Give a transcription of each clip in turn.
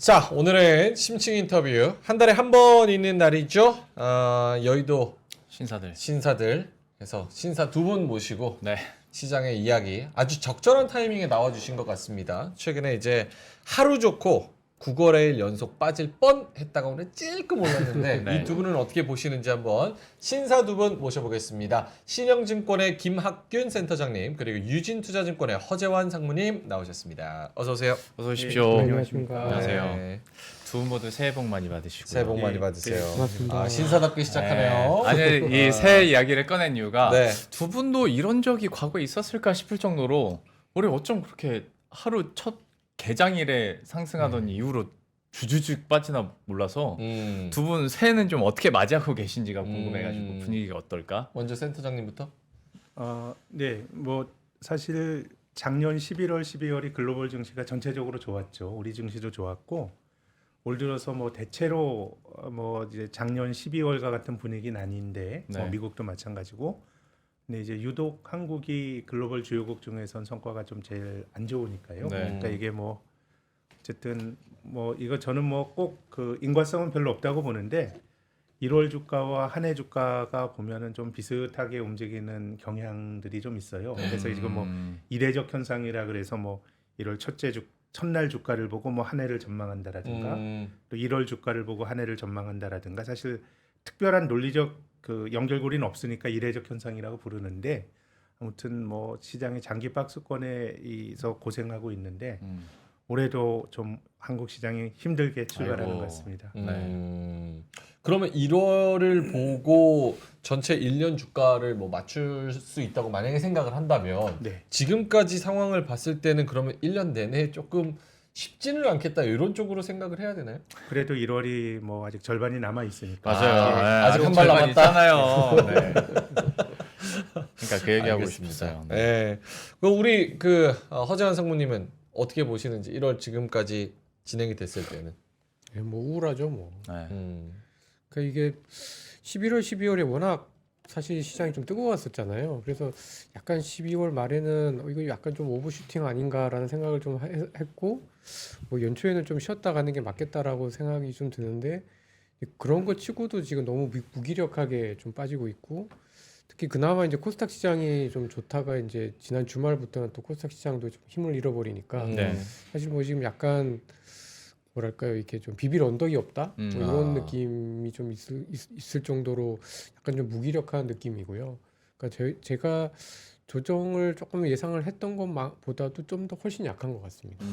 자, 오늘은 심층 인터뷰 한 달에 한 번 있는 날이죠. 여의도 신사들 해서 신사 두 분 모시고 네. 시장의 이야기 아주 적절한 타이밍에 나와주신 것 같습니다. 최근에 이제 하루 좋고 9거래일 연속 빠질 뻔했다가 오늘 찔끔 올랐는데 네. 이 두 분은 어떻게 보시는지 한번 신사 두 분 모셔보겠습니다. 신영증권의 김학균 센터장님 그리고 유진투자증권의 허재환 상무님 나오셨습니다. 어서 오세요. 어서 오십시오. 네, 안녕하십니까. 안녕하세요. 네. 두 분 모두 새해 복 많이 받으시고요. 새해 복 많이 네, 받으세요. 고맙습니다. 아, 신사답게 시작하네요. 아니 이 새해 이야기를 꺼낸 이유가 네. 두 분도 이런 적이 과거에 있었을까 싶을 정도로 올해 어쩜 그렇게 하루 첫 개장일에 상승하던 이후로 주주죽 빠지나 몰라서 두 분 새해는 좀 어떻게 맞이하고 계신지가 궁금해가지고 분위기가 어떨까? 먼저 센터장님부터. 네, 뭐 사실 작년 11월, 12월이 글로벌 증시가 전체적으로 좋았죠. 우리 증시도 좋았고 올 들어서 뭐 대체로 뭐 이제 작년 12월과 같은 분위기는 아닌데 네. 뭐 미국도 마찬가지고. 근데 이제 유독 한국이 글로벌 주요국 중에선 성과가 좀 제일 안 좋으니까요. 네. 그러니까 이게 뭐 어쨌든 뭐 이거 저는 뭐 꼭 그 인과성은 별로 없다고 보는데 1월 주가와 한 해 주가가 보면은 좀 비슷하게 움직이는 경향들이 좀 있어요. 그래서 지금 뭐 이례적 현상이라 그래서 뭐 1월 첫날 주가를 보고 뭐 한 해를 전망한다라든가 또 1월 주가를 보고 한 해를 전망한다라든가 사실 특별한 논리적 그 연결고리는 없으니까 이례적 현상이라고 부르는데 아무튼 뭐 시장의 장기 박스권에서 고생하고 있는데 올해도 좀 한국 시장이 힘들게 출발하는 아이고. 것 같습니다. 그러면 1월을 보고 전체 1년 주가를 뭐 맞출 수 있다고 만약에 생각을 한다면 네. 지금까지 상황을 봤을 때는 그러면 1년 내내 조금 쉽지는 않겠다 이런 쪽으로 생각을 해야 되나요? 그래도 1월이 뭐 아직 절반이 남아 있으니까. 맞아요. 예. 네, 아직 한발 절반 남았다. 있잖아요. 네. 그러니까 그 얘기하고 알겠습니다. 싶었어요. 네. 네. 그럼 우리 그 허재환 상무님은 어떻게 보시는지 1월 지금까지 진행이 됐을 때는. 예, 뭐 우울하죠 뭐. 네. 그러니까 이게 11월, 12월에 워낙 사실 시장이 좀 뜨거웠었잖아요. 그래서 약간 12월 말에는 이거 약간 좀 오버슈팅 아닌가라는 생각을 좀 했고 뭐 연초에는 좀 쉬었다 가는 게 맞겠다라고 생각이 좀 드는데 그런 거 치고도 지금 너무 무기력하게 좀 빠지고 있고 특히 그나마 이제 코스닥 시장이 좀 좋다가 이제 지난 주말부터는 또 코스닥 시장도 좀 힘을 잃어버리니까 네. 사실 뭐 지금 약간 뭐랄까요 이렇게 좀 비빌 언덕이 없다 뭐 이런 느낌이 좀 있을 정도로 약간 좀 무기력한 느낌이고요. 그러니까 제가 조정을 조금 예상을 했던 것보다도 좀 더 훨씬 약한 것 같습니다.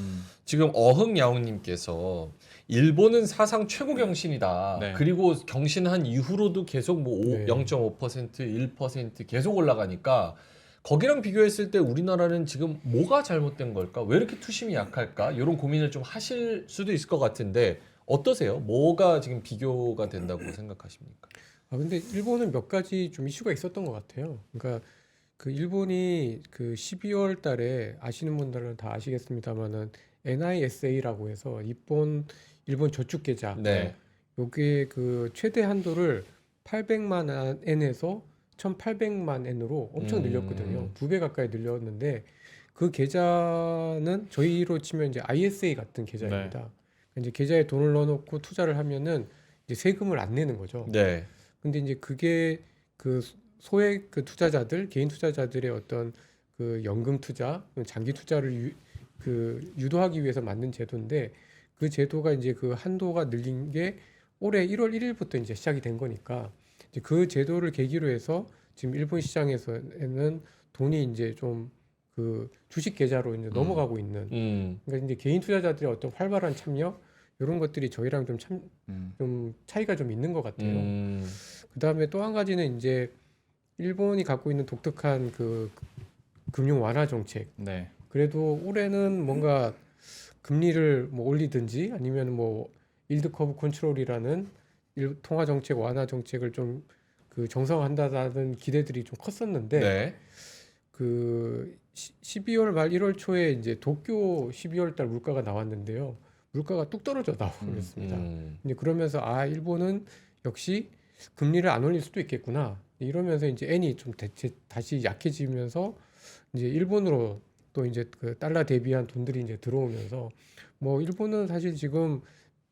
지금 어흥야옹님께서 일본은 사상 최고 경신이다. 네. 그리고 경신한 이후로도 계속 뭐 네. 0.5%, 1% 계속 올라가니까 거기랑 비교했을 때 우리나라는 지금 뭐가 잘못된 걸까? 왜 이렇게 투심이 약할까? 이런 고민을 좀 하실 수도 있을 것 같은데 어떠세요? 뭐가 지금 비교가 된다고 생각하십니까? 근데 일본은 몇 가지 좀 이슈가 있었던 것 같아요. 그러니까 그 일본이 그 12월 달에 아시는 분들은 다 아시겠습니다만은 NISA라고 해서 일본 저축 계좌 네. 요게 그 최대 한도를 800만 엔에서 1,800만 엔으로 엄청 늘렸거든요. 2배 가까이 늘렸는데 그 계좌는 저희로 치면 이제 ISA 같은 계좌입니다. 이제 계좌에 돈을 넣어놓고 투자를 하면은 이제 세금을 안 내는 거죠. 네. 근데 이제 그게 그 소액 그 투자자들, 개인 투자자들의 어떤 그 연금 투자, 장기 투자를 유도하기 위해서 만든 제도인데 그 제도가 이제 그 한도가 늘린 게 올해 1월 1일부터 이제 시작이 된 거니까 이제 그 제도를 계기로 해서 지금 일본 시장에서는 돈이 이제 좀 그 주식 계좌로 이제 넘어가고 있는 그러니까 이제 개인 투자자들의 어떤 활발한 참여 이런 것들이 저희랑 좀 차이가 좀 있는 것 같아요. 그다음에 또 한 가지는 이제 일본이 갖고 있는 독특한 그 금융 완화 정책. 네. 그래도 올해는 뭔가 금리를 뭐 올리든지 아니면 뭐 일드 커브 컨트롤이라는 통화 정책 완화 정책을 좀 그 정상화한다는 기대들이 좀 컸었는데 네. 그 12월 말 1월 초에 이제 도쿄 12월 달 물가가 나왔는데요. 물가가 뚝 떨어져 나오겠습니다. 이제 그러면서 일본은 역시 금리를 안 올릴 수도 있겠구나. 이러면서 이제 엔이 좀 다시 약해지면서 이제 일본으로 또 이제 그 달러 대비한 돈들이 이제 들어오면서 뭐 일본은 사실 지금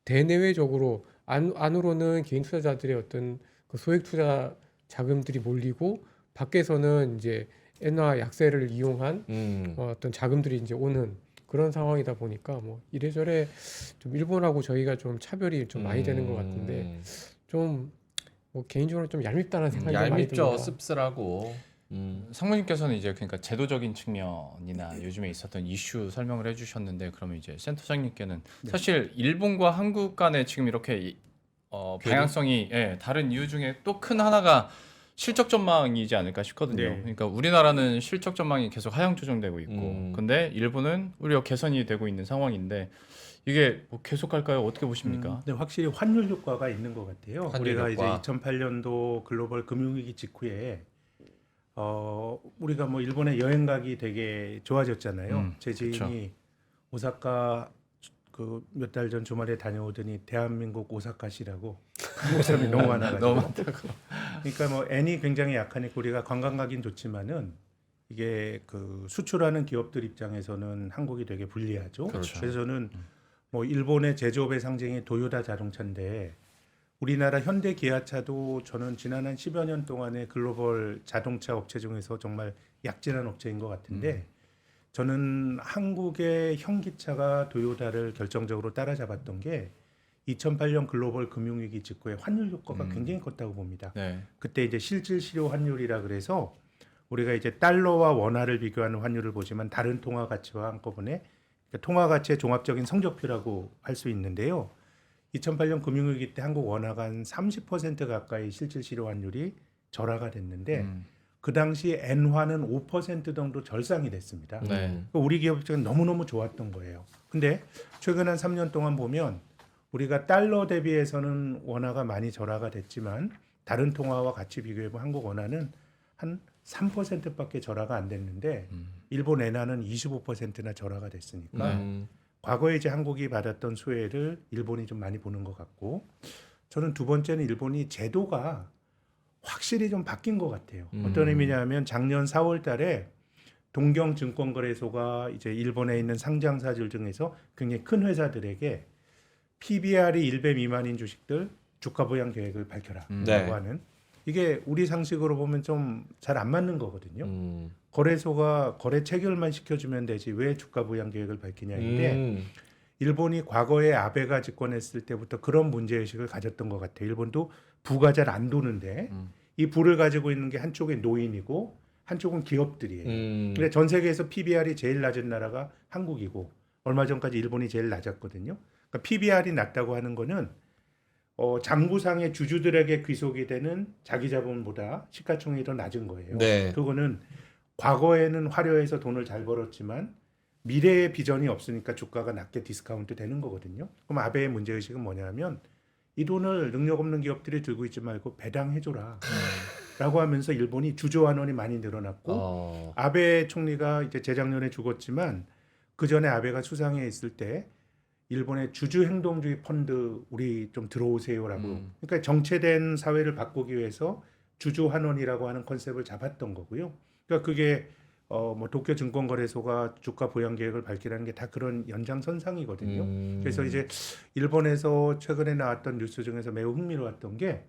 대내외적으로 안으로는 개인 투자자들의 어떤 그 소액 투자 자금들이 몰리고 밖에서는 이제 엔화 약세를 이용한 어떤 자금들이 이제 오는 그런 상황이다 보니까 뭐 이래저래 좀 일본하고 저희가 좀 차별이 좀 많이 되는 것 같은데 좀 뭐 개인적으로 좀 얄밉다는 생각이 많이 얄밉죠. 듭니다. 씁쓸하고. 상무님께서는 이제 그러니까 제도적인 측면이나 요즘에 있었던 이슈 설명을 해주셨는데 그러면 이제 센터장님께는 사실 일본과 한국 간에 지금 이렇게 방향성이 다른 이유 중에 또 큰 하나가 실적 전망이지 않을까 싶거든요. 네. 그러니까 우리나라는 실적 전망이 계속 하향 조정되고 있고, 근데 일본은 오히려 개선이 되고 있는 상황인데 이게 뭐 계속 갈까요? 어떻게 보십니까? 근데 확실히 환율 효과가 있는 것 같아요. 환율 우리가 효과. 이제 2008년도 글로벌 금융위기 직후에 우리가 뭐 일본에 여행 가기 되게 좋아졌잖아요. 제 지인이 오사카 그 몇 달 전 주말에 다녀오더니 대한민국 오사카시라고 한국 사람이 너무 많아가지고. 너무 많다고. 그러니까 뭐 엔이 굉장히 약하니까 우리가 관광 가긴 좋지만은 이게 그 수출하는 기업들 입장에서는 한국이 되게 불리하죠. 그렇죠. 그래서 저는 뭐 일본의 제조업의 상징이 도요타 자동차인데 우리나라 현대 기아차도 저는 지난 한 10여 년 동안의 글로벌 자동차 업체 중에서 정말 약진한 업체인 것 같은데 저는 한국의 현기차가 도요타를 결정적으로 따라잡았던 게 2008년 글로벌 금융위기 직후에 환율 효과가 굉장히 컸다고 봅니다. 네. 그때 이제 실질 실효 환율이라 그래서 우리가 이제 달러와 원화를 비교하는 환율을 보지만 다른 통화 가치와 한꺼번에 그러니까 통화 가치의 종합적인 성적표라고 할 수 있는데요. 2008년 금융위기 때 한국 원화가 한 30% 가까이 실질 실효 환율이 절하가 됐는데 그 당시 엔화는 5% 정도 절상이 됐습니다. 네. 그러니까 우리 기업 입장은 너무너무 좋았던 거예요. 근데 최근 한 3년 동안 보면 우리가 달러 대비해서는 원화가 많이 절하가 됐지만 다른 통화와 같이 비교해보면 한국 원화는 한 3%밖에 절하가 안 됐는데 일본 엔화는 25%나 절하가 됐으니까 과거에 이제 한국이 받았던 수혜를 일본이 좀 많이 보는 것 같고 저는 두 번째는 일본이 제도가 확실히 좀 바뀐 것 같아요. 어떤 의미냐면 작년 4월 달에 동경증권거래소가 이제 일본에 있는 상장사들 중에서 굉장히 큰 회사들에게 PBR이 1배 미만인 주식들 주가 보양 계획을 밝혀라라고 네. 하는 이게 우리 상식으로 보면 좀 잘 안 맞는 거거든요. 거래소가 거래 체결만 시켜주면 되지 왜 주가 부양 계획을 밝히냐인데 일본이 과거에 아베가 집권했을 때부터 그런 문제의식을 가졌던 것 같아요. 일본도 부가 잘 안 도는데 이 부를 가지고 있는 게 한쪽은 노인이고 한쪽은 기업들이에요. 근데 전 세계에서 PBR이 제일 낮은 나라가 한국이고 얼마 전까지 일본이 제일 낮았거든요. 그러니까 PBR이 낮다고 하는 거는 장부상의 주주들에게 귀속이 되는 자기 자본보다 시가총액이 더 낮은 거예요. 네. 그거는 과거에는 화려해서 돈을 잘 벌었지만 미래의 비전이 없으니까 주가가 낮게 디스카운트 되는 거거든요. 그럼 아베의 문제의식은 뭐냐면 이 돈을 능력 없는 기업들이 들고 있지 말고 배당해줘라 라고 하면서 일본이 주주 환원이 많이 늘어났고 아베 총리가 이제 재작년에 죽었지만 그 전에 아베가 수상에 있을 때 일본의 주주 행동주의 펀드 우리 좀 들어오세요라고 그러니까 정체된 사회를 바꾸기 위해서 주주 환원이라고 하는 컨셉을 잡았던 거고요. 그러니까 그게 뭐 도쿄 증권거래소가 주가 보양 계획을 밝히라는 게 다 그런 연장선상이거든요. 그래서 이제 일본에서 최근에 나왔던 뉴스 중에서 매우 흥미로웠던 게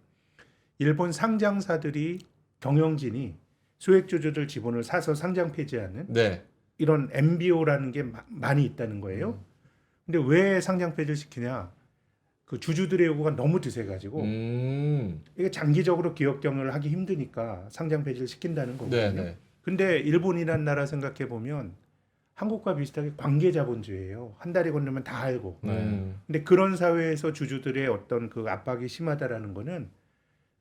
일본 상장사들이 경영진이 소액주주들 지분을 사서 상장 폐지하는 네. 이런 MBO라는 게 많이 있다는 거예요. 근데 왜 상장 폐지를 시키냐? 그 주주들의 요구가 너무 드세가지고 이게 장기적으로 기업 경영을 하기 힘드니까 상장 폐지를 시킨다는 거거든요. 네. 근데 일본이라는 나라 생각해 보면 한국과 비슷하게 관계 자본주의예요. 한 달이 건너면 다 알고. 근데 그런 사회에서 주주들의 어떤 그 압박이 심하다라는 거는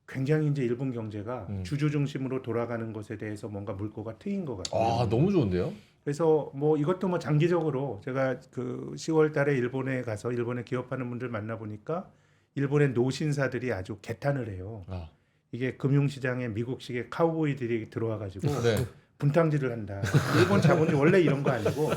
굉장히 이제 일본 경제가 주주 중심으로 돌아가는 것에 대해서 뭔가 물꼬가 트인 것 같아요. 아, 너무 좋은데요? 그래서 뭐 이것도 뭐 장기적으로 제가 그 10월 달에 일본에 가서 일본에 기업하는 분들 만나 보니까 일본의 노신사들이 아주 개탄을 해요. 이게 금융시장에 미국식의 카우보이들이 들어와 가지고 네. 분탕질을 한다. 일본 자본이 원래 이런 거 아니고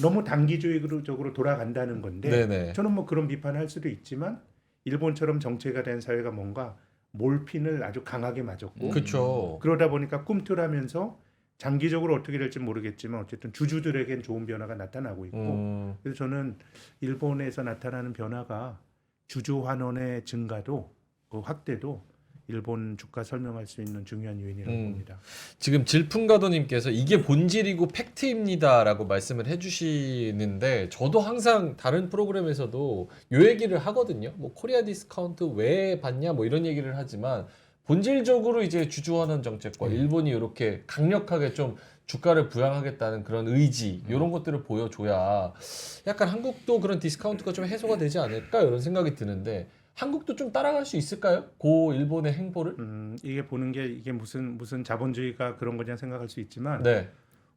너무 단기주의적으로 돌아간다는 건데 네네. 저는 뭐 그런 비판을 할 수도 있지만 일본처럼 정체가 된 사회가 뭔가 몰핀을 아주 강하게 맞았고 그렇죠. 그러다 보니까 꿈틀하면서 장기적으로 어떻게 될지 모르겠지만 어쨌든 주주들에겐 좋은 변화가 나타나고 있고 그래서 저는 일본에서 나타나는 변화가 주주 환원의 증가도 그 확대도 일본 주가 설명할 수 있는 중요한 요인이라고 봅니다. 지금 질풍가도님께서 이게 본질이고 팩트입니다라고 말씀을 해주시는데 저도 항상 다른 프로그램에서도 요 얘기를 하거든요. 뭐 코리아 디스카운트 왜 받냐 뭐 이런 얘기를 하지만 본질적으로 이제 주주환원 정책과 일본이 이렇게 강력하게 좀 주가를 부양하겠다는 그런 의지 이런 것들을 보여줘야 약간 한국도 그런 디스카운트가 좀 해소가 되지 않을까 이런 생각이 드는데 한국도 좀 따라갈 수 있을까요? 고 일본의 행보를? 이게 보는 게 이게 무슨 자본주의가 그런 거냐 생각할 수 있지만 네.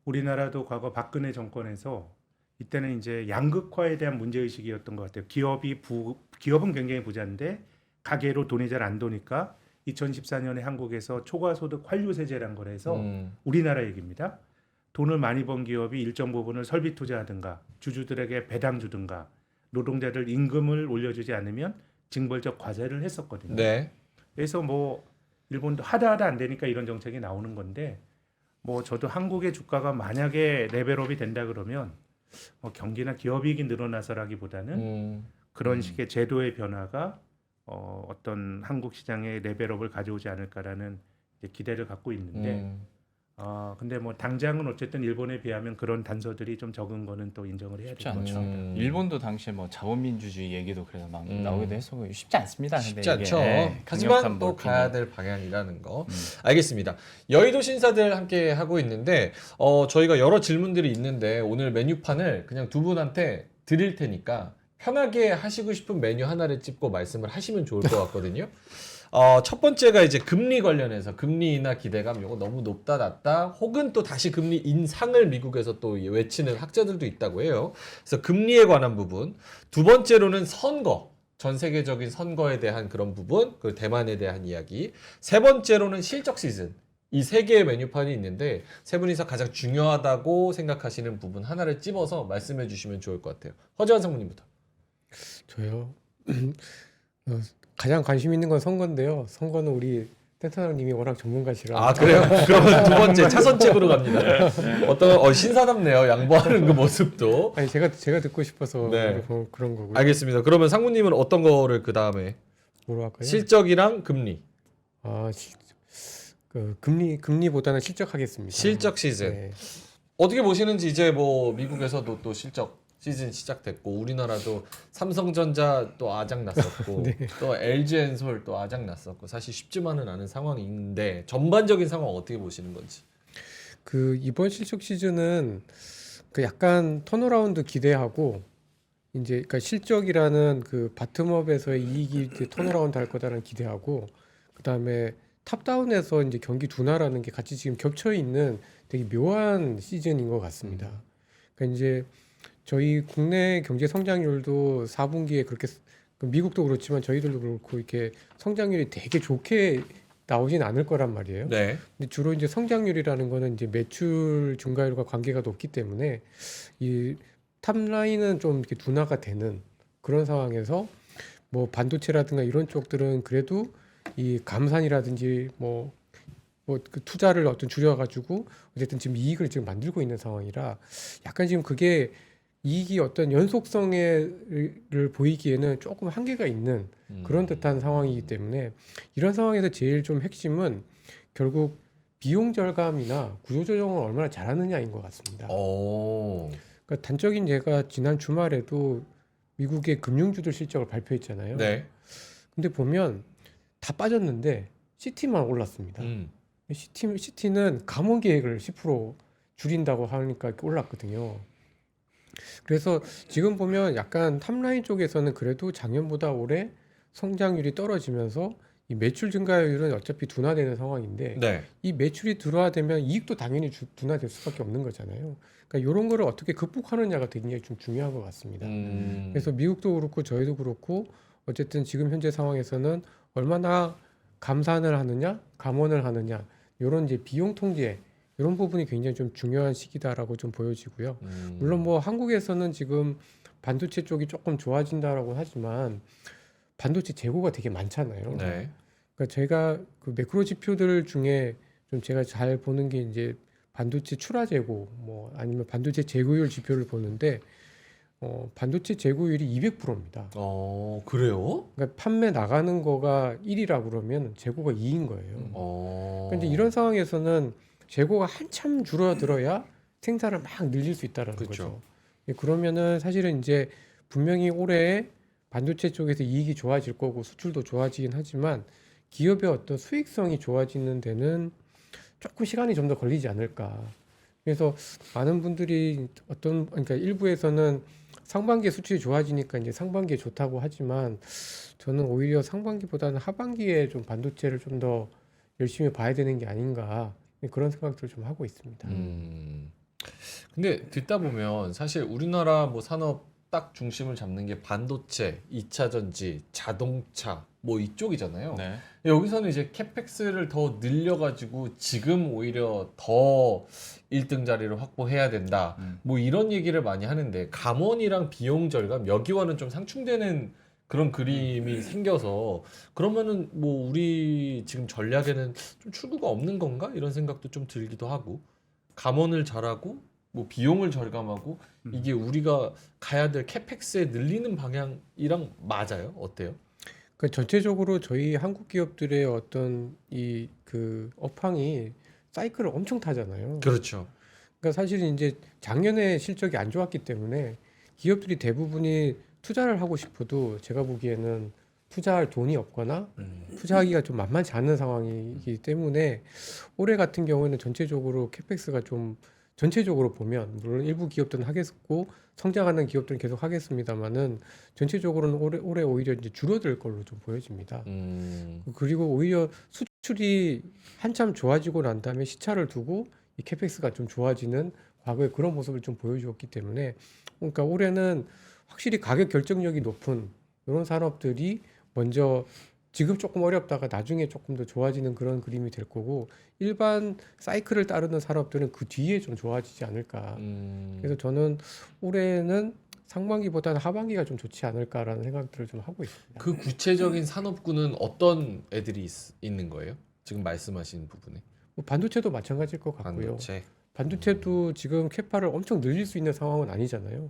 우리나라도 과거 박근혜 정권에서 이때는 이제 양극화에 대한 문제 의식이었던 것 같아요. 기업은 굉장히 부자인데 가계로 돈이 잘 안 도니까 2014년에 한국에서 초과소득 환류세제란 걸 해서 우리나라 얘기입니다. 돈을 많이 번 기업이 일정 부분을 설비 투자하든가 주주들에게 배당 주든가 노동자들 임금을 올려주지 않으면 징벌적 과세를 했었거든요. 네. 그래서 뭐 일본도 하다 안 되니까 이런 정책이 나오는 건데 뭐 저도 한국의 주가가 만약에 레벨업이 된다 그러면 뭐 경기나 기업이익이 늘어나서라기보다는 그런 식의 제도의 변화가 어떤 한국 시장의 레벨업을 가져오지 않을까라는 기대를 갖고 있는데 근데 뭐 당장은 어쨌든 일본에 비하면 그런 단서들이 좀 적은 거는 또 인정을 해야 쉽지 되는 않죠. 거죠. 일본도 당시에 뭐 자본민주주의 얘기도 그래서 막 나오기도 했었고 쉽지 않습니다. 근데 쉽지 않죠. 이게, 예, 하지만 강력한 또 몰핀이. 가야 될 방향이라는 거. 알겠습니다. 여의도 신사들 함께 하고 있는데 저희가 여러 질문들이 있는데 오늘 메뉴판을 그냥 두 분한테 드릴 테니까 편하게 하시고 싶은 메뉴 하나를 찝고 말씀을 하시면 좋을 것 같거든요. 첫 번째가 이제 금리 관련해서 금리 인하 기대감 요거 너무 높다 낮다 혹은 또 다시 금리 인상을 미국에서 또 외치는 학자들도 있다고 해요. 그래서 금리에 관한 부분. 두 번째로는 선거. 전 세계적인 선거에 대한 그런 부분, 그리고 대만에 대한 이야기. 세 번째로는 실적 시즌. 이 세 개의 메뉴판이 있는데 세 분이서 가장 중요하다고 생각하시는 부분 하나를 찝어서 말씀해 주시면 좋을 것 같아요. 허재환 상무님부터. 저요. 가장 관심 있는 건 선거인데요. 선거는 우리 센터장님이 워낙 전문가시라. 아 그래요? 그러면 두 번째 차선책으로 갑니다. 어떤 신사답네요. 양보하는 그 모습도. 아니 제가 듣고 싶어서 네. 그런 거고요. 알겠습니다. 그러면 상무님은 어떤 거를 그 다음에 뭐로 할까요? 실적이랑 금리. 그 금리보다는 실적하겠습니다. 실적 시즌. 네. 어떻게 보시는지 이제 뭐 미국에서도 또 실적 시즌 시작됐고 우리나라도 삼성전자 또 아작 났었고 네. 또 LG엔솔 또 아작 났었고 사실 쉽지만은 않은 상황인데 전반적인 상황 어떻게 보시는 건지. 그 이번 실적 시즌은 그 약간 턴어라운드 기대하고 이제 그러니까 실적이라는 그 바텀업에서의 이익이 이제 턴어라운드 할 거다라는 기대하고 그다음에 탑다운에서 이제 경기 둔화라는 게 같이 지금 겹쳐 있는 되게 묘한 시즌인 것 같습니다. 그러니까 이제 저희 국내 경제 성장률도 4분기에 그렇게 미국도 그렇지만 저희들도 그렇고 이렇게 성장률이 되게 좋게 나오진 않을 거란 말이에요. 네. 근데 주로 이제 성장률이라는 거는 이제 매출 증가율과 관계가 높기 때문에 이 탑라인은 좀 이렇게 둔화가 되는 그런 상황에서 뭐 반도체라든가 이런 쪽들은 그래도 이 감산이라든지 뭐 그 투자를 어떤 줄여가지고 어쨌든 지금 이익을 지금 만들고 있는 상황이라 약간 지금 그게 이익이 어떤 연속성을 보이기에는 조금 한계가 있는 그런 듯한 상황이기 때문에 이런 상황에서 제일 좀 핵심은 결국 비용 절감이나 구조 조정을 얼마나 잘하느냐인 것 같습니다. 그러니까 단적인 예가 지난 주말에도 미국의 금융주들 실적을 발표했잖아요. 네. 근데 보면 다 빠졌는데 시티만 올랐습니다. 시티는 감원 계획을 10% 줄인다고 하니까 이렇게 올랐거든요. 그래서 지금 보면 약간 탑라인 쪽에서는 그래도 작년보다 올해 성장률이 떨어지면서 이 매출 증가율은 어차피 둔화되는 상황인데 네. 이 매출이 둔화되면 이익도 당연히 둔화될 수밖에 없는 거잖아요. 그러니까 이런 거를 어떻게 극복하느냐가 굉장히 좀 중요한 것 같습니다. 그래서 미국도 그렇고 저희도 그렇고 어쨌든 지금 현재 상황에서는 얼마나 감산을 하느냐, 감원을 하느냐 이런 이제 비용 통제 이런 부분이 굉장히 좀 중요한 시기다라고 좀 보여지고요. 물론 뭐 한국에서는 지금 반도체 쪽이 조금 좋아진다라고 하지만 반도체 재고가 되게 많잖아요. 네. 그러니까 제가 그 매크로 지표들 중에 좀 제가 잘 보는 게 이제 반도체 출하 재고 뭐 아니면 반도체 재고율 지표를 보는데 반도체 재고율이 200%입니다. 그래요? 그러니까 판매 나가는 거가 1이라 그러면 재고가 2인 거예요. 그런데 이런 상황에서는 재고가 한참 줄어들어야 생산을 막 늘릴 수 있다라는 그쵸. 거죠. 그러면은 사실은 이제 분명히 올해 반도체 쪽에서 이익이 좋아질 거고 수출도 좋아지긴 하지만 기업의 어떤 수익성이 좋아지는 데는 조금 시간이 좀 더 걸리지 않을까. 그래서 많은 분들이 그러니까 일부에서는 상반기에 수출이 좋아지니까 이제 상반기에 좋다고 하지만 저는 오히려 상반기보다는 하반기에 좀 반도체를 좀 더 열심히 봐야 되는 게 아닌가 그런 생각들을 좀 하고 있습니다. 근데 듣다 보면 사실 우리나라 뭐 산업 딱 중심을 잡는 게 반도체, 2차 전지, 자동차 뭐 이쪽이잖아요. 네. 여기서는 이제 캐펙스를 더 늘려가지고 지금 오히려 더 1등 자리를 확보해야 된다. 뭐 이런 얘기를 많이 하는데 감원이랑 비용 절감 여기와는 좀 상충되는 그런 그림이 생겨서 그러면은 뭐 우리 지금 전략에는 좀 출구가 없는 건가 이런 생각도 좀 들기도 하고 감원을 잘하고 뭐 비용을 절감하고 이게 우리가 가야 될 캐펙스에 늘리는 방향이랑 맞아요? 어때요? 그 전체적으로 저희 한국 기업들의 어떤 이 그 업황이 사이클을 엄청 타잖아요. 그렇죠. 그러니까 사실 이제 작년에 실적이 안 좋았기 때문에 기업들이 대부분이 투자를 하고 싶어도 제가 보기에는 투자할 돈이 없거나 투자하기가 좀 만만치 않은 상황이기 때문에 올해 같은 경우에는 전체적으로 캐펙스가 좀 전체적으로 보면 물론 일부 기업들은 하겠고 성장하는 기업들은 계속 하겠습니다만은 전체적으로는 올해 오히려 이제 줄어들 걸로 좀 보여집니다. 그리고 오히려 수출이 한참 좋아지고 난 다음에 시차를 두고 이 캐펙스가 좀 좋아지는 과거의 그런 모습을 좀 보여주었기 때문에 그러니까 올해는 확실히 가격 결정력이 높은 이런 산업들이 먼저 지금 조금 어렵다가 나중에 조금 더 좋아지는 그런 그림이 될 거고 일반 사이클을 따르는 산업들은 그 뒤에 좀 좋아지지 않을까. 그래서 저는 올해는 상반기보다는 하반기가 좀 좋지 않을까라는 생각들을 좀 하고 있습니다. 그 구체적인 산업군은 어떤 애들이 있는 거예요? 지금 말씀하신 부분에 뭐 반도체도 마찬가지일 것 같고요. 반도체. 반도체도 지금 캐파를 엄청 늘릴 수 있는 상황은 아니잖아요.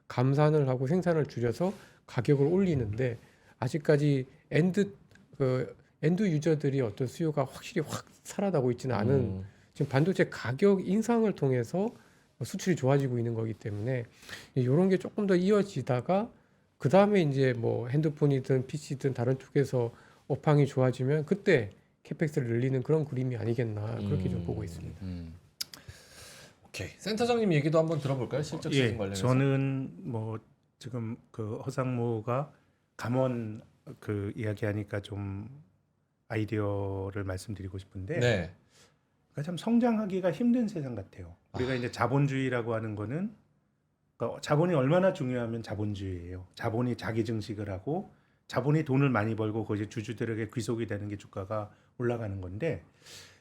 감산을 하고 생산을 줄여서 가격을 올리는데 아직까지 엔드 유저들이 어떤 수요가 확실히 확 살아나고 있지는 않은 지금 반도체 가격 인상을 통해서 수출이 좋아지고 있는 거기 때문에 이런 게 조금 더 이어지다가 그 다음에 이제 뭐 핸드폰이든 PC든 다른 쪽에서 업황이 좋아지면 그때 캐펙스를 늘리는 그런 그림이 아니겠나 그렇게 좀 보고 있습니다. 오케이. 센터장님 얘기도 한번 들어볼까요? 실적 시즌 예, 관련해서. 저는 뭐 지금 그 허상무가 감원 그 이야기하니까 좀 아이디어를 말씀드리고 싶은데 네. 그러니까 참 성장하기가 힘든 세상 같아요. 우리가 이제 자본주의라고 하는 거는 그러니까 자본이 얼마나 중요하면 자본주의예요. 자본이 자기 증식을 하고 자본이 돈을 많이 벌고 거기에 주주들에게 귀속이 되는 게 주가가 올라가는 건데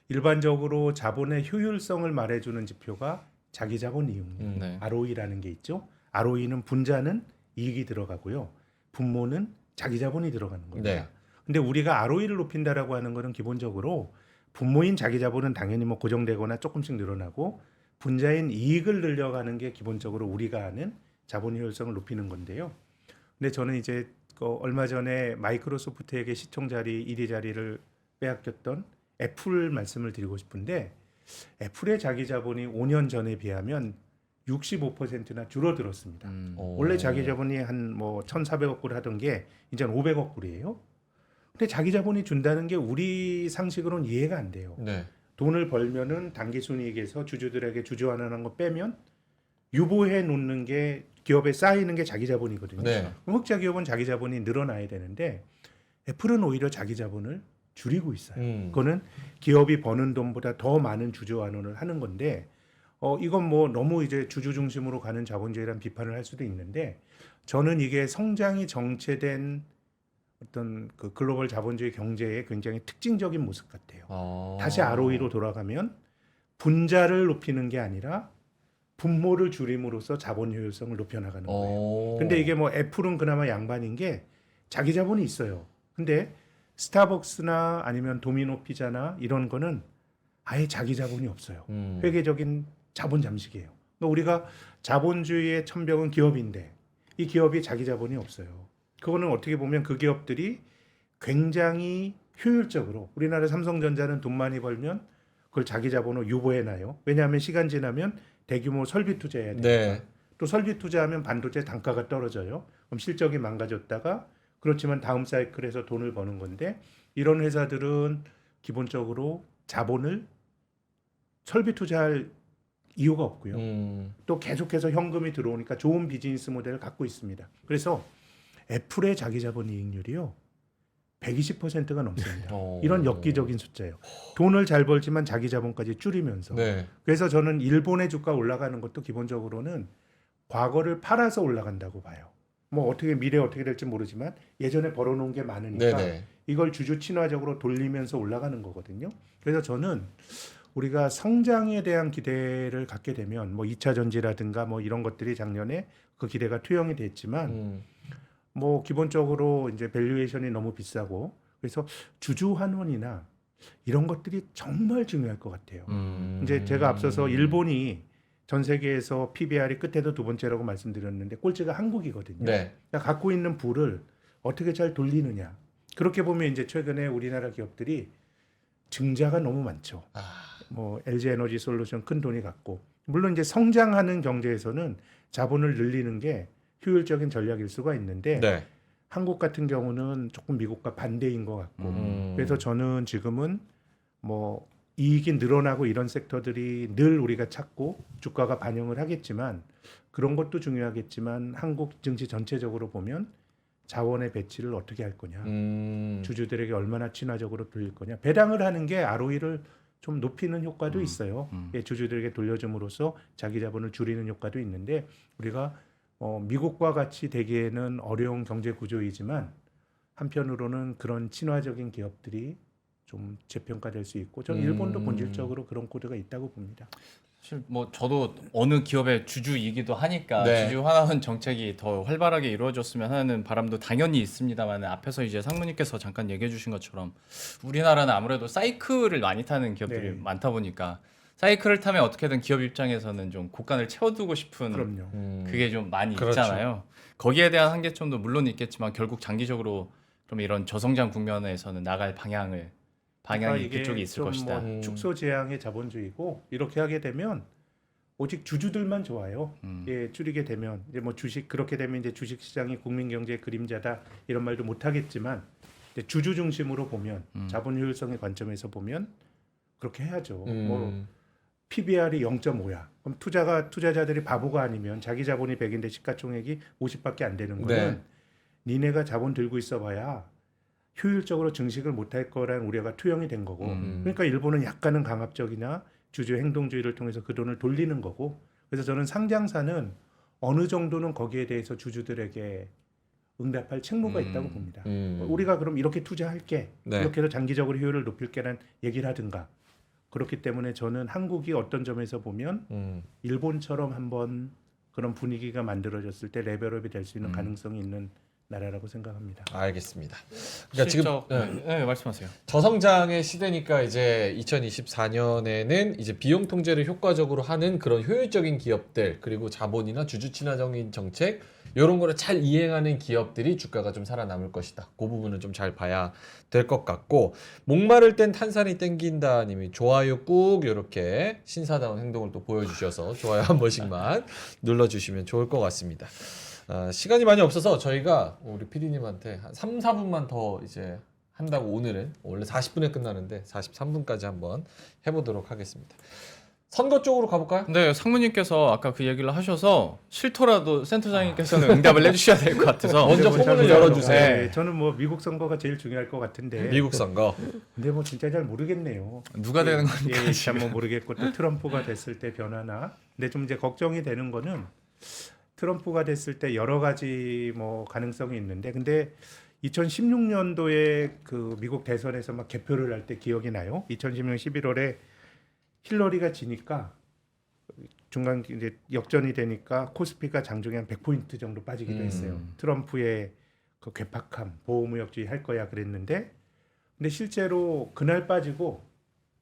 일반적으로 자본의 효율성을 말해주는 지표가 자기 자본 이익률, 네. ROE라는 게 있죠. ROE는 분자는 이익이 들어가고요. 분모는 자기 자본이 들어가는 겁니다. 네. 근데 우리가 ROE를 높인다라고 하는 거는 기본적으로 분모인 자기 자본은 당연히 뭐 고정되거나 조금씩 늘어나고 분자인 이익을 늘려가는 게 기본적으로 우리가 아는 자본 효율성을 높이는 건데요. 근데 저는 이제 얼마 전에 마이크로소프트에게 시총 자리 1위 자리를 빼앗겼던 애플 말씀을 드리고 싶은데 애플의 자기 자본이 5년 전에 비하면 65%나 줄어들었습니다. 원래 자기 자본이 한 뭐 1,400억 불 하던 게 이제는 500억 불이에요. 근데 자기 자본이 준다는 게 우리 상식으로는 이해가 안 돼요. 네. 돈을 벌면은 당기순이익에서 주주들에게 주주환원한 거 빼면 유보해 놓는 게 기업에 쌓이는 게 자기 자본이거든요. 네. 그럼 흑자 기업은 자기 자본이 늘어나야 되는데 애플은 오히려 자기 자본을 줄이고 있어요. 그거는 기업이 버는 돈보다 더 많은 주주환원을 하는 건데 이건 뭐 너무 이제 주주 중심으로 가는 자본주의란 비판을 할 수도 있는데 저는 이게 성장이 정체된 어떤 그 글로벌 자본주의 경제의 굉장히 특징적인 모습 같아요. 다시 ROE로 돌아가면 분자를 높이는 게 아니라 분모를 줄임으로써 자본 효율성을 높여나가는 거예요. 근데 이게 뭐 애플은 그나마 양반인 게 자기 자본이 있어요. 근데 스타벅스나 아니면 도미노 피자나 이런 거는 아예 자기 자본이 없어요. 회계적인 자본 잠식이에요. 그러니까 우리가 자본주의의 천병은 기업인데 이 기업이 자기 자본이 없어요. 그거는 어떻게 보면 그 기업들이 굉장히 효율적으로 우리나라 삼성전자는 돈 많이 벌면 그걸 자기 자본으로 유보해놔요. 왜냐하면 시간 지나면 대규모 설비 투자해야 되니까. 네. 또 설비 투자하면 반도체 단가가 떨어져요. 그럼 실적이 망가졌다가 그렇지만 다음 사이클에서 돈을 버는 건데 이런 회사들은 기본적으로 자본을 설비 투자할 이유가 없고요. 또 계속해서 현금이 들어오니까 좋은 비즈니스 모델을 갖고 있습니다. 그래서 애플의 자기 자본 이익률이요. 120%가 넘습니다. 이런 엽기적인 숫자예요. 돈을 잘 벌지만 자기 자본까지 줄이면서. 네. 그래서 저는 일본의 주가 올라가는 것도 기본적으로는 과거를 팔아서 올라간다고 봐요. 뭐 어떻게 미래 어떻게 될지 모르지만 예전에 벌어놓은 게 많으니까 네네. 이걸 주주 친화적으로 돌리면서 올라가는 거거든요. 그래서 저는 우리가 성장에 대한 기대를 갖게 되면 뭐 2차 전지라든가 뭐 이런 것들이 작년에 그 기대가 투영이 됐지만 뭐 기본적으로 이제 밸류에이션이 너무 비싸고 그래서 주주 환원이나 이런 것들이 정말 중요할 것 같아요. 이제 제가 앞서서 일본이 전 세계에서 PBR이 끝에도 두 번째라고 말씀드렸는데 꼴찌가 한국이거든요. 네. 그러니까 갖고 있는 부를 어떻게 잘 돌리느냐. 그렇게 보면 이제 최근에 우리나라 기업들이 증자가 너무 많죠. 뭐 LG 에너지 솔루션 큰 돈이 갖고 물론 이제 성장하는 경제에서는 자본을 늘리는 게 효율적인 전략일 수가 있는데 네. 한국 같은 경우는 조금 미국과 반대인 것 같고 그래서 저는 지금은 뭐 이익이 늘어나고 이런 섹터들이 늘 우리가 찾고 주가가 반영을 하겠지만 그런 것도 중요하겠지만 한국 증시 전체적으로 보면 자원의 배치를 어떻게 할 거냐 주주들에게 얼마나 친화적으로 돌릴 거냐 배당을 하는 게 ROE를 좀 높이는 효과도 있어요. 예, 주주들에게 돌려줌으로써 자기 자본을 줄이는 효과도 있는데 우리가 미국과 같이 되기에는 어려운 경제 구조이지만 한편으로는 그런 친화적인 기업들이 좀 재평가될 수 있고 저는 일본도 본질적으로 그런 코드가 있다고 봅니다. 사실 뭐 저도 어느 기업의 주주이기도 하니까 네. 주주 환원 정책이 더 활발하게 이루어졌으면 하는 바람도 당연히 있습니다만 앞에서 이제 상무님께서 잠깐 얘기해 주신 것처럼 우리나라는 아무래도 사이클을 많이 타는 기업들이 네. 많다 보니까 사이클을 타면 어떻게든 기업 입장에서는 좀 고간을 채워두고 싶은 그럼요. 그게 좀 많이 그렇죠. 있잖아요. 거기에 대한 한계점도 물론 있겠지만 결국 장기적으로 좀 이런 저성장 국면에서는 나갈 방향이 그러니까 이게 그쪽에 있을 좀 것이다. 뭐 축소제약의 자본주의고 이렇게 하게 되면 오직 주주들만 좋아요. 예, 줄이게 되면 이제 뭐 주식 그렇게 되면 이제 주식 시장이 국민 경제의 그림자다 이런 말도 못 하겠지만 주주 중심으로 보면 자본 효율성의 관점에서 보면 그렇게 해야죠. 뭐 PBR이 0.5야. 그럼 투자자들이 바보가 아니면 자기 자본이 100인데 시가총액이 50밖에 안 되는 거는 니네가 자본 들고 있어봐야 효율적으로 증식을 못할 거라는 우려가 투영이 된 거고 그러니까 일본은 약간은 강압적이나 주주 행동주의를 통해서 그 돈을 돌리는 거고 그래서 저는 상장사는 어느 정도는 거기에 대해서 주주들에게 응답할 책무가 있다고 봅니다. 우리가 그럼 이렇게 투자할게 네. 이렇게 해서 장기적으로 효율을 높일게라는 얘기를 하든가 그렇기 때문에 저는 한국이 어떤 점에서 보면 일본처럼 한번 그런 분위기가 만들어졌을 때 레벨업이 될 수 있는 가능성이 있는 나라라고 생각합니다. 알겠습니다. 그러니까 지금 네, 말씀하세요. 저성장의 시대니까 이제 2024년에는 이제 비용 통제를 효과적으로 하는 그런 효율적인 기업들 그리고 자본이나 주주 친화적인 정책 이런 거를 잘 이행하는 기업들이 주가가 좀 살아남을 것이다. 그 부분은 좀 잘 봐야 될 것 같고 목마를 땐 탄산이 땡긴다 님이 좋아요 꾹 이렇게 신사다운 행동을 또 보여주셔서 좋아요 한 번씩만 눌러주시면 좋을 것 같습니다. 시간이 많이 없어서 저희가 우리 PD님한테 한 3, 4분만 더 이제 한다고 오늘은 원래 40분에 끝나는데 43분까지 한번 해보도록 하겠습니다. 선거 쪽으로 가볼까요? 네, 상무님께서 아까 그 얘기를 하셔서 싫더라도 센터장님께서는 응답을 해주셔야 될 것 같아서 먼저 근데 뭐 포문을 잘 열어주세요. 모르겠어요. 네, 저는 뭐 미국 선거가 제일 중요할 것 같은데 미국 선거. 근데 뭐 진짜 잘 모르겠네요. 누가 되는 겁니까? 예, 잘뭐 모르겠고 또 트럼프가 됐을 때 변화나 근데 좀 이제 걱정이 되는 거는 트럼프가 됐을 때 여러 가지 뭐 가능성이 있는데 근데 2016년도에 그 미국 대선에서 막 개표를 할 때 기억이 나요. 2016년 11월에 힐러리가 지니까 중간 이제 역전이 되니까 코스피가 장중에 한 100포인트 정도 빠지기도 했어요. 트럼프의 그 괴팍함, 보호무역주의 할 거야 그랬는데 근데 실제로 그날 빠지고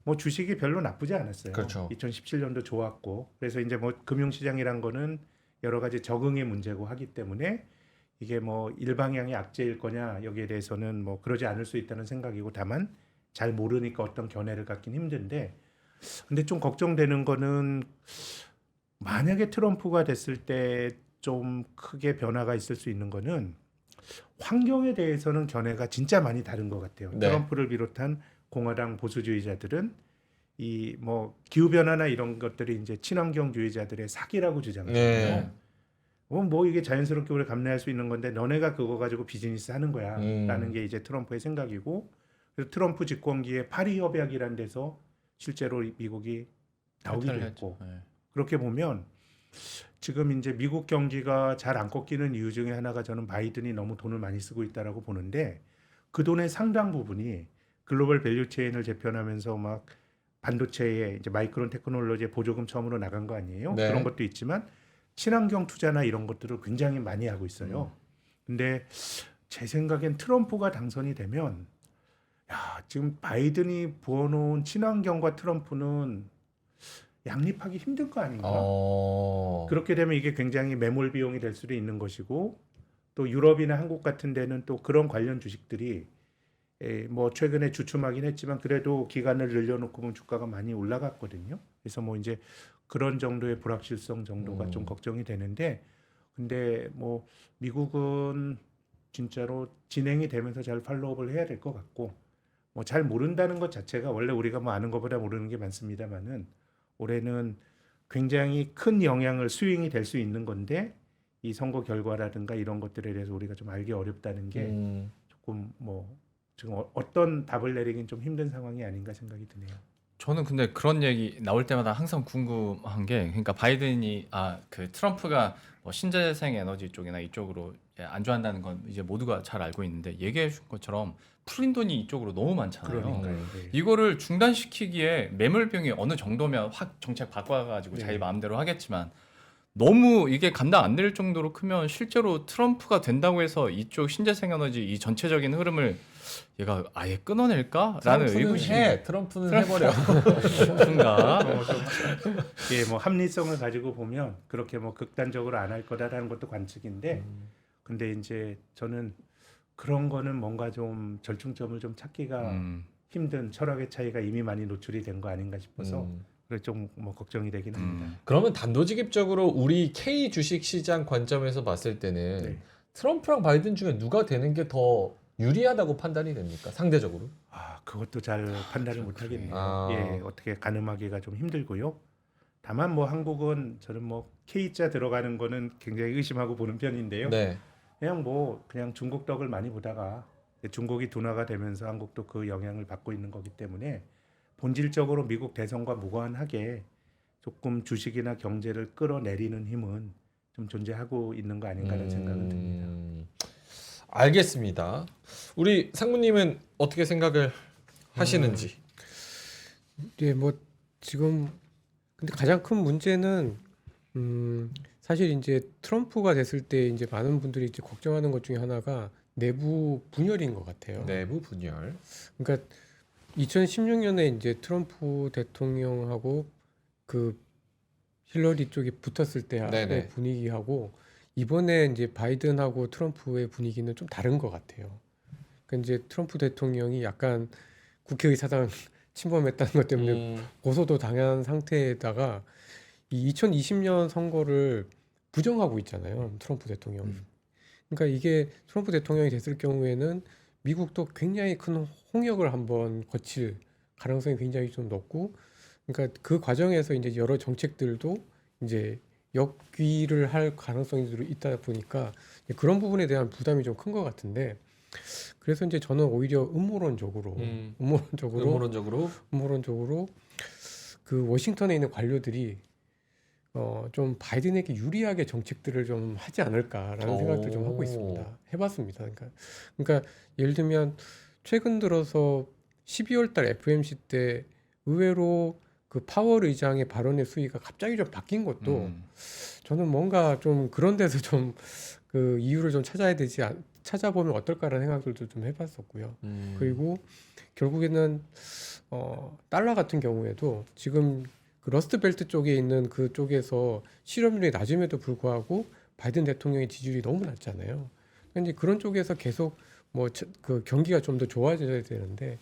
뭐 주식이 별로 나쁘지 않았어요. 그렇죠. 2017년도 좋았고 그래서 이제 뭐 금융시장이란 거는 여러 가지 적응의 문제고 하기 때문에 이게 뭐 일방향의 악재일 거냐 여기에 대해서는 뭐 그러지 않을 수 있다는 생각이고 다만 잘 모르니까 어떤 견해를 갖긴 힘든데 근데 좀 걱정되는 거는 만약에 트럼프가 됐을 때 좀 크게 변화가 있을 수 있는 거는 환경에 대해서는 견해가 진짜 많이 다른 것 같아요. 네. 트럼프를 비롯한 공화당 보수주의자들은 이 뭐 기후 변화나 이런 것들이 이제 친환경주의자들의 사기라고 주장하잖아요. 네. 뭐 이게 자연스럽게 우리 감내할 수 있는 건데 너네가 그거 가지고 비즈니스 하는 거야라는 게 이제 트럼프의 생각이고 그래서 트럼프 집권기에 파리 협약이란 데서 실제로 미국이 나오기도 탈퇴를 했고 했죠. 네. 그렇게 보면 지금 이제 미국 경기가 잘 안 꺾이는 이유 중에 하나가 저는 바이든이 너무 돈을 많이 쓰고 있다라고 보는데 그 돈의 상당 부분이 글로벌 밸류 체인을 재편하면서 막 반도체에 이제 마이크론 테크놀로지에 보조금 처음으로 나간 거 아니에요? 네. 그런 것도 있지만 친환경 투자나 이런 것들을 굉장히 많이 하고 있어요. 근데 제 생각엔 트럼프가 당선이 되면 야, 지금 바이든이 부어놓은 친환경과 트럼프는 양립하기 힘들 거 아닌가? 그렇게 되면 이게 굉장히 매몰 비용이 될 수도 있는 것이고 또 유럽이나 한국 같은 데는 또 그런 관련 주식들이 뭐 최근에 주춤하긴 했지만 그래도 기간을 늘려놓고 보면 주가가 많이 올라갔거든요. 그래서 뭐 이제 그런 정도의 불확실성 정도가 좀 걱정이 되는데 근데 뭐 미국은 진짜로 진행이 되면서 잘 팔로우업을 해야 될 것 같고 뭐 잘 모른다는 것 자체가 원래 우리가 뭐 아는 것보다 모르는 게 많습니다만은 올해는 굉장히 큰 영향을 스윙이 될 수 있는 건데 이 선거 결과라든가 이런 것들에 대해서 우리가 좀 알기 어렵다는 게 조금 뭐 지금 어떤 답을 내리긴 좀 힘든 상황이 아닌가 생각이 드네요. 저는 근데 그런 얘기 나올 때마다 항상 궁금한 게 그러니까 바이든이 그 트럼프가 뭐 신재생 에너지 쪽이나 이쪽으로 안주한다는 건 이제 모두가 잘 알고 있는데 얘기해 준 것처럼 풀린 돈이 이쪽으로 너무 많잖아요. 그러니까요. 이거를 중단시키기에 매몰 비용이 어느 정도면 확 정책 바꿔가지고 네. 자기 마음대로 하겠지만 너무 이게 감당 안 될 정도로 크면 실제로 트럼프가 된다고 해서 이쪽 신재생 에너지 이 전체적인 흐름을 얘가 아예 끊어낼까라는 의구심이 트럼프는 해버려. 뭔가 예, 뭐 합리성을 가지고 보면 그렇게 뭐 극단적으로 안 할 거다라는 것도 관측인데, 근데 이제 저는 그런 거는 뭔가 좀 절충점을 좀 찾기가 힘든 철학의 차이가 이미 많이 노출이 된 거 아닌가 싶어서 그래 좀 뭐 걱정이 되긴 합니다. 그러면 단도직입적으로 우리 K 주식 시장 관점에서 봤을 때는 네. 트럼프랑 바이든 중에 누가 되는 게 더 유리하다고 판단이 됩니까? 상대적으로? 아, 그것도 잘 판단을 못 하겠네요. 아. 예, 어떻게 가늠하기가 좀 힘들고요. 다만 뭐 한국은 저는 뭐 K자 들어가는 거는 굉장히 의심하고 보는 편인데요. 네. 그냥 중국 덕을 많이 보다가 중국이 둔화가 되면서 한국도 그 영향을 받고 있는 거기 때문에 본질적으로 미국 대선과 무관하게 조금 주식이나 경제를 끌어내리는 힘은 좀 존재하고 있는 거 아닌가라는 생각은 듭니다. 알겠습니다. 우리 상무님은 어떻게 생각을 하시는지? 네, 뭐 지금 근데 가장 큰 문제는 사실 이제 트럼프가 됐을 때 이제 많은 분들이 이제 걱정하는 것 중에 하나가 내부 분열인 것 같아요. 내부 분열. 그러니까 2016년에 이제 트럼프 대통령하고 그 힐러리 쪽이 붙었을 때의 네네. 분위기하고 이번에 이제 바이든하고 트럼프의 분위기는 좀 다른 것 같아요. 그러니까 이제 트럼프 대통령이 약간 국회의 사당 침범했다는 것 때문에 고소도 당한 상태에다가 이 2020년 선거를 부정하고 있잖아요. 트럼프 대통령. 그러니까 이게 트럼프 대통령이 됐을 경우에는 미국도 굉장히 큰 홍역을 한번 거칠 가능성이 굉장히 좀 높고, 그러니까 그 과정에서 이제 여러 정책들도 이제 역귀를 할 가능성이 있다 보니까 그런 부분에 대한 부담이 좀 큰 것 같은데, 그래서 이제 저는 오히려 음모론적으로 그 워싱턴에 있는 관료들이 좀 바이든에게 유리하게 정책들을 좀 하지 않을까라는 생각도 좀 하고 있습니다. 해봤습니다. 그러니까 예를 들면 최근 들어서 12월 달 FMC 때 의외로 그 파월 의장의 발언의 수위가 갑자기 좀 바뀐 것도 저는 뭔가 좀 그런 데서 좀 그 이유를 좀 찾아야 되지 찾아보면 어떨까라는 생각들도 좀 해봤었고요. 그리고 결국에는 달러 같은 경우에도 지금 그 러스트벨트 쪽에 있는 그 쪽에서 실업률이 낮음에도 불구하고 바이든 대통령의 지지율이 너무 낮잖아요. 근데 그런 쪽에서 계속 뭐 그 경기가 좀 더 좋아져야 되는데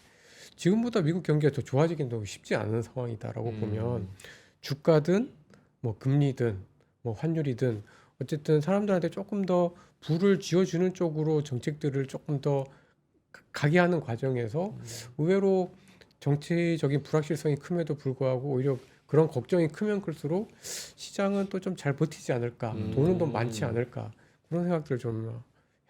지금보다 미국 경기가 더 좋아지긴 너무 쉽지 않은 상황이다라고 보면 주가든 뭐 금리든 뭐 환율이든 어쨌든 사람들한테 조금 더 부를 지어주는 쪽으로 정책들을 조금 더 가게 하는 과정에서 의외로 정치적인 불확실성이 큼에도 불구하고 오히려 그런 걱정이 크면 클수록 시장은 또 좀 잘 버티지 않을까, 돈은 더 많지 않을까 그런 생각들을 좀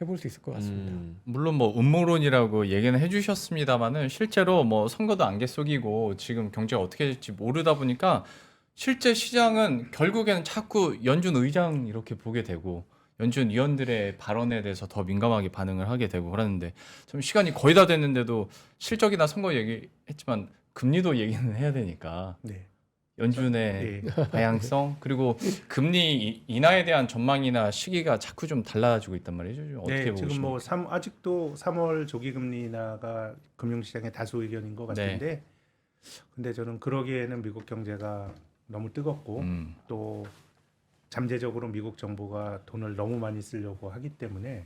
해볼 수 있을 것 같습니다. 물론 뭐 음모론이라고 얘기는 해주셨습니다만은 실제로 뭐 선거도 안개 속이고 지금 경제가 어떻게 될지 모르다 보니까 실제 시장은 결국에는 자꾸 연준 의장 이렇게 보게 되고 연준 위원들의 발언에 대해서 더 민감하게 반응을 하게 되고 그러는데 좀 시간이 거의 다 됐는데도 실적이나 선거 얘기했지만 금리도 얘기는 해야 되니까 네. 연준의 네. 다양성 그리고 금리 인하에 대한 전망이나 시기가 자꾸 좀 달라지고 있단 말이죠. 어떻게 네, 보고 지금 계십니까? 뭐 아직도 3월 조기 금리 인하가 금융시장의 다수 의견인 것 같은데, 근데 저는 그러기에는 미국 경제가 너무 뜨겁고 또 잠재적으로 미국 정부가 돈을 너무 많이 쓰려고 하기 때문에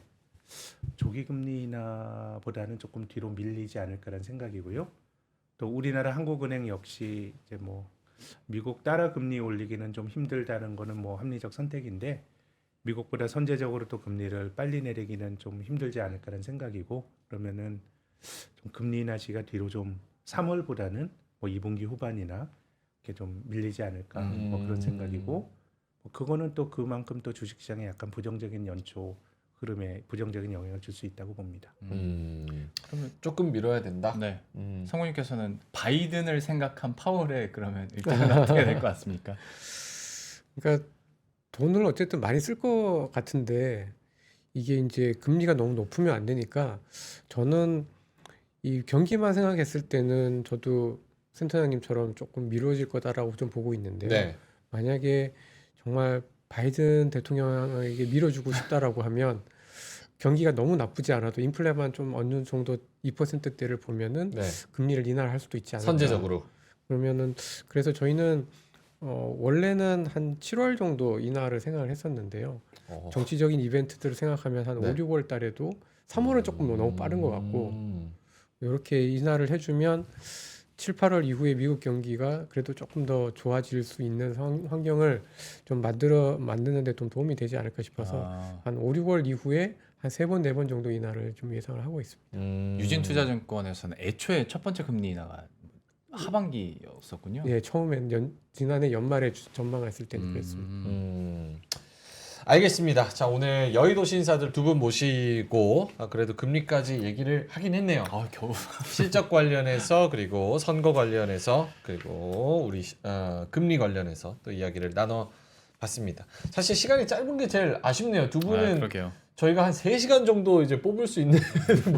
조기 금리 인하보다는 조금 뒤로 밀리지 않을까라는 생각이고요. 또 우리나라 한국은행 역시 이제 뭐 미국 따라 금리 올리기는 좀 힘들다는 거는 뭐 합리적 선택인데 미국보다 선제적으로 또 금리를 빨리 내리기는 좀 힘들지 않을까라는 생각이고 그러면은 좀 금리 인하 시가 뒤로 좀 3월보다는 뭐 2분기 후반이나 이렇게 좀 밀리지 않을까 뭐 그런 생각이고 뭐 그거는 또 그만큼 또 주식시장에 약간 부정적인 연초 흐름에 부정적인 영향을 줄 수 있다고 봅니다. 그러면 조금 미뤄야 된다. 네. 성우님께서는 바이든을 생각한 파월의 그러면 일정은 어떻게 될 것 같습니까? 그러니까 돈을 어쨌든 많이 쓸 것 같은데 이게 이제 금리가 너무 높으면 안 되니까 저는 이 경기만 생각했을 때는 저도 센터장님처럼 조금 미뤄질 거다라고 좀 보고 있는데요. 네. 만약에 정말 바이든 대통령에게 밀어주고 싶다라고 하면 경기가 너무 나쁘지 않아도 인플레만 좀 어느 정도 2%대를 보면은 네. 금리를 인하를 할 수도 있지 않을까. 선제적으로. 그러면은 그래서 저희는 원래는 한 7월 정도 인하를 생각을 했었는데요. 정치적인 이벤트들을 생각하면 한 네. 5, 6월 달에도 3월은 조금 너무 빠른 것 같고 이렇게 인하를 해주면 7, 8월 이후에 미국 경기가 그래도 조금 더 좋아질 수 있는 환경을 좀 만드는 데 좀 도움이 되지 않을까 싶어서 한 5, 6월 이후에 한 3번, 4번 정도 인하를 좀 예상을 하고 있습니다. 유진투자증권에서는 애초에 첫 번째 금리 인하가 하반기였었군요. 예, 처음엔 지난해 연말에 전망했을 때는 그랬습니다. 알겠습니다. 자, 오늘 여의도 신사들 두 분 모시고 그래도 금리까지 얘기를 하긴 했네요. 겨우 실적 관련해서 그리고 선거 관련해서 그리고 우리 금리 관련해서 또 이야기를 나눠봤습니다. 사실 시간이 짧은 게 제일 아쉽네요. 두 분은 그러게요. 저희가 한 3시간 정도 이제 뽑을 수 있는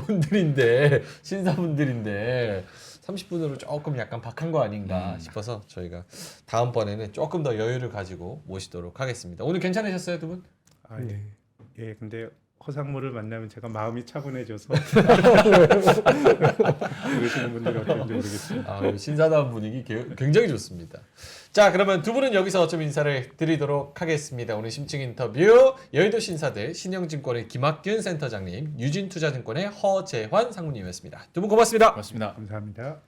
분들인데 신사분들인데 30분으로 조금 약간 박한 거 아닌가 싶어서 저희가 다음번에는 조금 더 여유를 가지고 모시도록 하겠습니다. 오늘 괜찮으셨어요, 두 분? 아, 네. 예, 근데 허상무를 만나면 제가 마음이 차분해져서 그러시는 분들이 어떤지 모르겠습니다. 신사다운 분위기 굉장히 좋습니다. 자, 그러면 두 분은 여기서 좀 인사를 드리도록 하겠습니다. 오늘 심층 인터뷰 여의도 신사들 신영증권의 김학균 센터장님, 유진투자증권의 허재환 상무님이었습니다. 두 분 고맙습니다. 고맙습니다. 감사합니다.